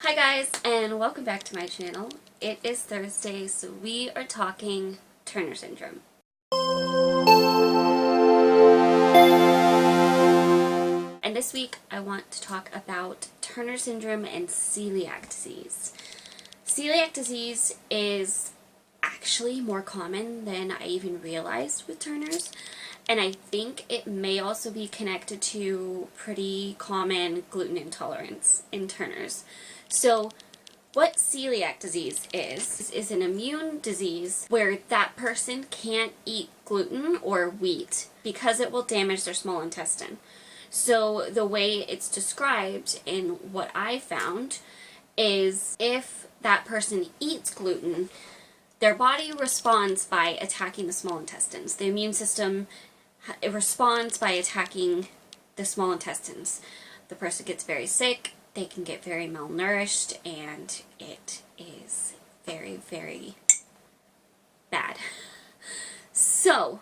Hi guys, and welcome back to my channel. It is Thursday, so we are talking Turner syndrome. And this week I want to talk about Turner syndrome and celiac disease. Celiac disease is actually more common than I even realized with Turner's, and I think it may also be connected to pretty common gluten intolerance in Turner's. So what celiac disease is an immune disease where that person can't eat gluten or wheat because it will damage their small intestine. So the way it's described in what I found is if that person eats gluten, their body responds by attacking the small intestines. The immune system responds by attacking the small intestines. The person gets very sick, they can get very malnourished, and it is very, very bad. So,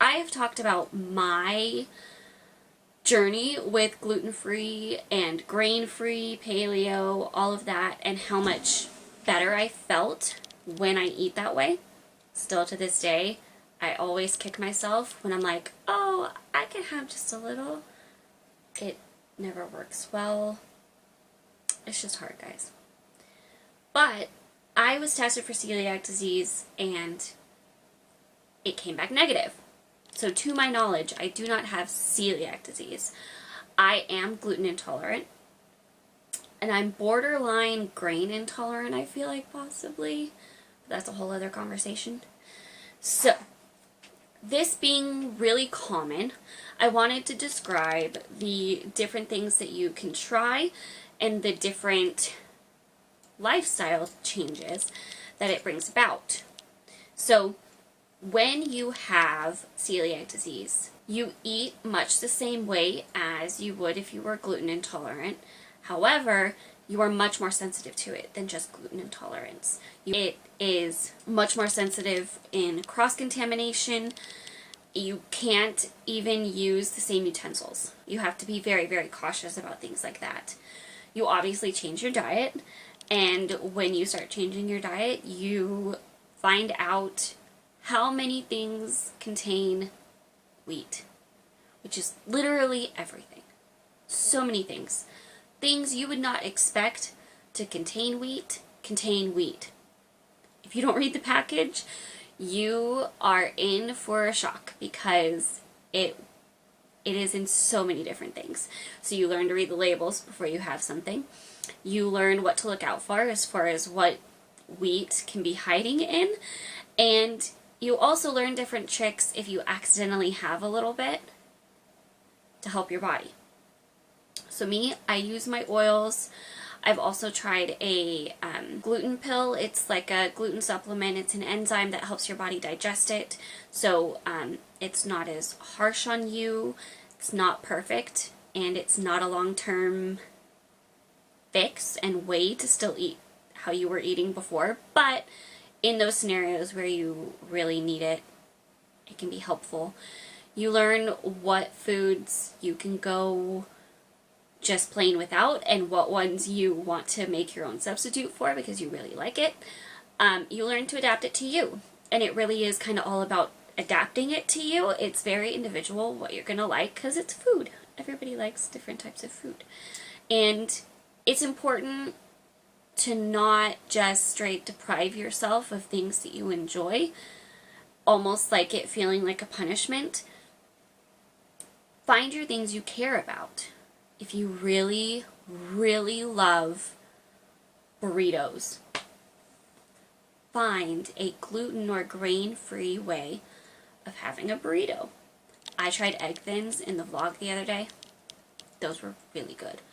I have talked about my journey with gluten-free and grain-free, paleo, all of that, and how much better I felt when I eat that way. Still to this day, I always kick myself when I'm like, oh, I can have just a little. It never works well. It's just hard, guys. But I was tested for celiac disease and it came back negative. So to my knowledge, I do not have celiac disease. I am gluten intolerant. And I'm borderline grain intolerant, I feel like, possibly. But that's a whole other conversation. So, this being really common, I wanted to describe the different things that you can try and the different lifestyle changes that it brings about. So, when you have celiac disease, you eat much the same way as you would if you were gluten intolerant. However, you are much more sensitive to it than just gluten intolerance. It is much more sensitive in cross-contamination. You can't even use the same utensils. You have to be very, very cautious about things like that. You obviously change your diet, and when you start changing your diet, you find out how many things contain wheat, which is literally everything. So many things. Things you would not expect to contain wheat, contain wheat. If you don't read the package, you are in for a shock because it is in so many different things. So you learn to read the labels before you have something. You learn what to look out for as far as what wheat can be hiding in. And you also learn different tricks if you accidentally have a little bit to help your body. So me, I use my oils. I've also tried a gluten pill. It's like a gluten supplement. It's an enzyme that helps your body digest it. So it's not as harsh on you. It's not perfect. And it's not a long-term fix and way to still eat how you were eating before. But in those scenarios where you really need it, it can be helpful. You learn what foods you can go just plain without and what ones you want to make your own substitute for because you really like it. You learn to adapt it to you, and it really is kind of all about adapting it to you. It's very individual what you're gonna like because it's food. Everybody likes different types of food, and it's important to not just straight deprive yourself of things that you enjoy, almost like it feeling like a punishment. Find your things you care about. If you really, really love burritos, find a gluten or grain-free way of having a burrito. I tried egg thins in the vlog the other day. Those were really good.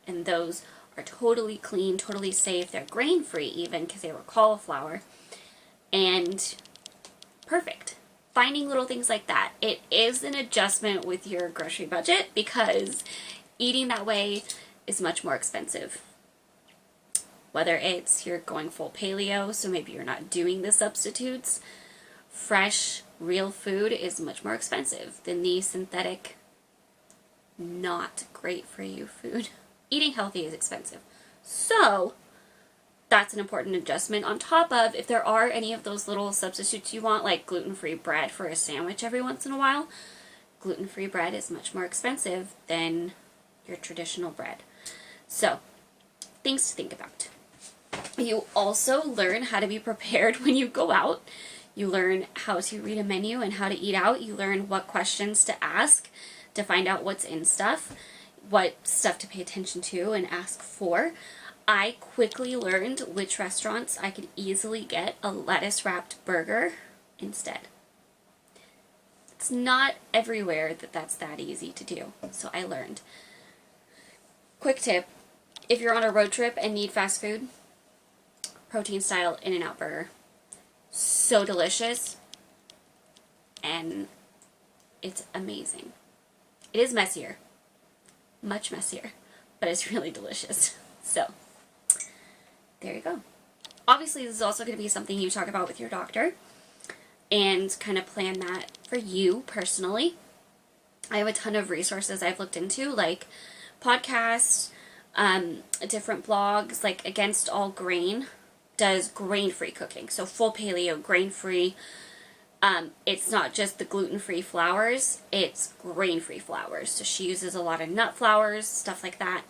And those are totally clean, totally safe. They're grain-free even because they were cauliflower. And perfect. Finding little things like that. It is an adjustment with your grocery budget because eating that way is much more expensive. Whether it's you're going full paleo, so maybe you're not doing the substitutes, fresh, real food is much more expensive than the synthetic, not great for you food. Eating healthy is expensive. So that's an important adjustment. On top of, if there are any of those little substitutes you want, like gluten-free bread for a sandwich every once in a while, gluten-free bread is much more expensive than your traditional bread. So, things to think about. You also learn how to be prepared when you go out. You learn how to read a menu and how to eat out. You learn what questions to ask to find out what's in stuff, what stuff to pay attention to and ask for. I quickly learned which restaurants I could easily get a lettuce-wrapped burger instead. It's not everywhere that that's that easy to do, so I learned. Quick tip, if you're on a road trip and need fast food, protein-style In-N-Out burger. So delicious, and it's amazing. It is messier, much messier, but it's really delicious. So, there you go. Obviously, this is also going to be something you talk about with your doctor and kind of plan that for you personally. I have a ton of resources I've looked into, like podcasts, different blogs, like Against All Grain does grain-free cooking, so full paleo, grain-free. It's not just the gluten-free flours, it's grain-free flours. So she uses a lot of nut flours, stuff like that.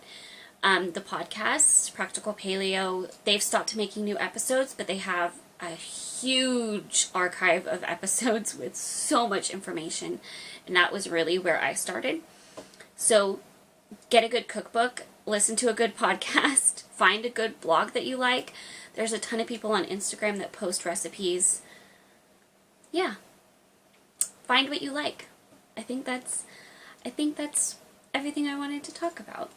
The podcasts, Practical Paleo, they've stopped making new episodes, but they have a huge archive of episodes with so much information, and that was really where I started. So get a good cookbook, listen to a good podcast, find a good blog that you like. There's a ton of people on Instagram that post recipes. Yeah. Find what you like. I think that's everything I wanted to talk about.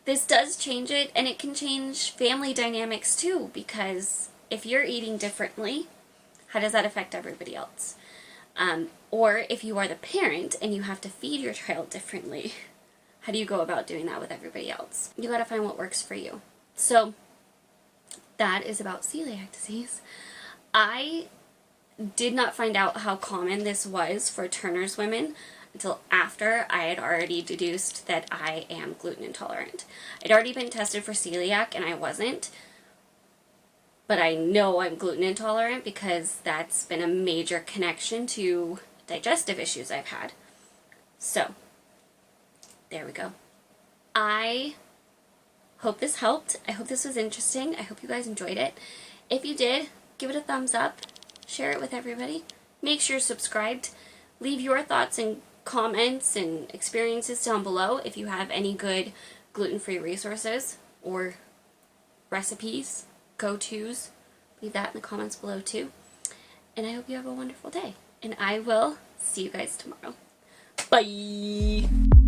This does change it, and it can change family dynamics too, because if you're eating differently, how does that affect everybody else? Or if you are the parent and you have to feed your child differently, how do you go about doing that with everybody else? You gotta find what works for you. So, that is about celiac disease. I did not find out how common this was for Turner's women until after I had already deduced that I am gluten intolerant. I'd already been tested for celiac and I wasn't, but I know I'm gluten intolerant because that's been a major connection to digestive issues I've had. So, there we go. I hope this helped. I hope this was interesting. I hope you guys enjoyed it. If you did, give it a thumbs up. Share it with everybody. Make sure you're subscribed. Leave your thoughts and comments and experiences down below if you have any good gluten-free resources or recipes, go-tos. Leave that in the comments below too. And I hope you have a wonderful day. And I will see you guys tomorrow. Bye!